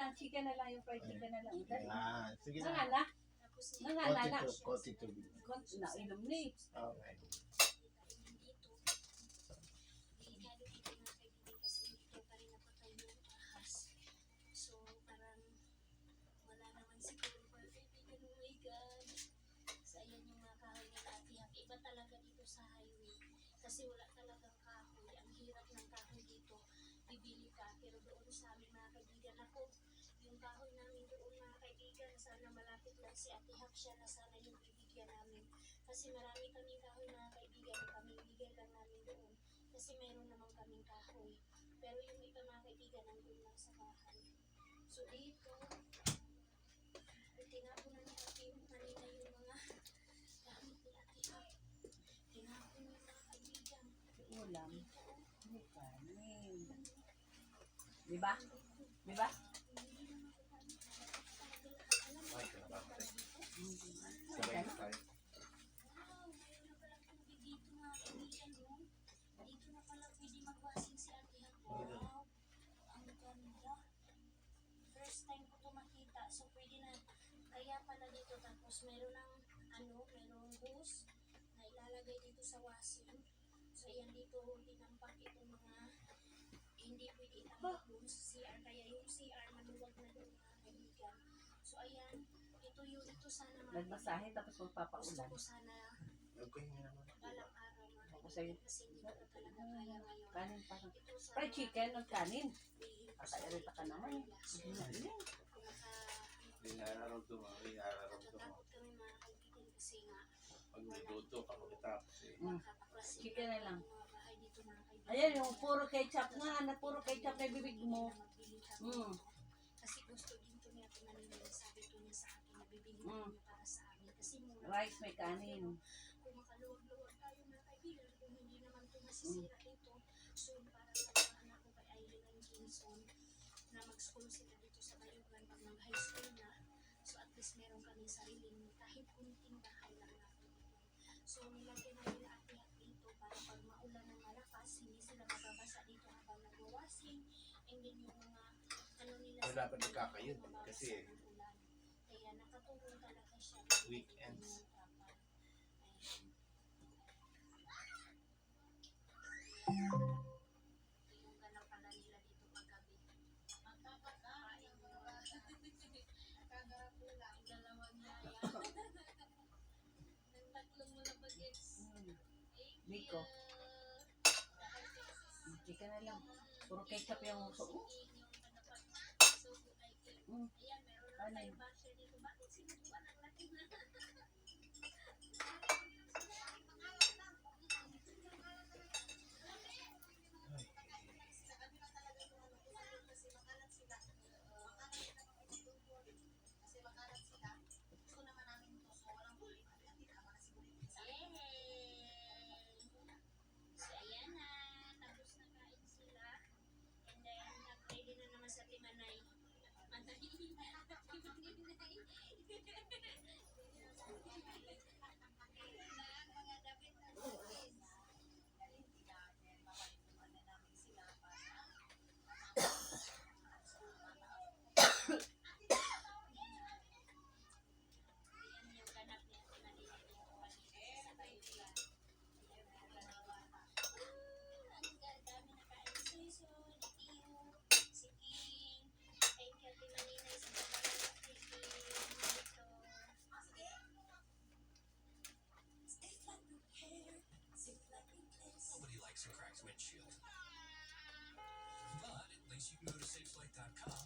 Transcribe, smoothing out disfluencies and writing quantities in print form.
lang, chicken na lang, yung fried chicken na lang. Yan. Sige na. Nangala? Nangala. Konti tubig. Nainom ni. Okay. Kasi wala talagang kahoy. Ang hirap ng kahoy dito. Bibili ka. Pero doon sa amin mga kaibigan ako, yung kahoy namin doon mga kaibigan, sana malapit lang si Ate Haksha na sana yung bibigyan namin. Kasi marami kaming kahoy mga kaibigan na pamimigay lang namin doon. Kasi meron naman kaming kahoy. Pero yung iba mga kaibigan nandun lang sa bahay. So dito, tinapon na ni Ate yung kanina yung mga gamit ni Ate Hak. Tinapon yung mga kaibigan. Ulam. May kanin. Diba? Diba? Ay, salamat. Okay. Sabay tayo. Wow, mayroon na palang tubig dito mga kaibigan, no? Dito na pala pwede magwasing si Ate Hak. Wow, ang ganda. First time ko ito makita, so pwede na. Kaya pala dito, tapos meron ng, merong hose na ilalagay dito sa washing. So ayan dito, tinampak itong mga, hindi pwede itambak doon sa CR. Kaya yung CR, maluwag na doon mga kaibigan. So ayan, ito sana mga Nagmasahe tapos gusto magpapaulan. ko sana Okay nga naman. balang araw mga Tapos kaibigan ay kasi hindi ko na talaga kaya ngayon. kanin pa. Ito sana Fried chicken ng kanin. bilhin ko sa Kakairita ka naman eh. So, Ayun. kung Linararaw to mga. Linararaw to mga. natatakot kami mga kaibigan kasi nga Pag niluto ka pagkatapos eh. makapaklase Chicken na lang. mga bahay dito mga kaibigan. Ayan yung puro ketchup nga. Na puro ketchup na bibig mo. Magbili kami. Mm. Kasi gusto din to niya ito manila. Sabi to niya sa akin na bibili Mm. niya para sa amin. Kasi mura. Rice may kanin. Kung makaluwag-luwag tayo mga kaibigan, kung hindi naman ito masisira dito, so para sa mga anak ko kay Aileen and Jason, na mag-school sila dito sa Bayugan pag mag-high school na, so at least meron kami sariling kahit kunting bahay lang natin dito. So nilagyan na nila Ate Hak dito para pag maulan ng malakas, hindi sila mababasa dito habang nag-washing, and then yung mga nila Wala dapat nagkakayod eh, kasi ng ulan. Kaya nakatulong talaga siya. Weekends. Yung ganap pala nila dito paggabi. Magkakakain mo. Kagarap lang. Dalawang yaya. Nang tatlong mga bagets. Biko. Chicken na lang. Puro ketchup yung uso mo. Ayan, meron lang tayong basher dito. Bakit sinubuan ang laki na? Nobody likes a cracked windshield. But at least you can go to SafeLight.com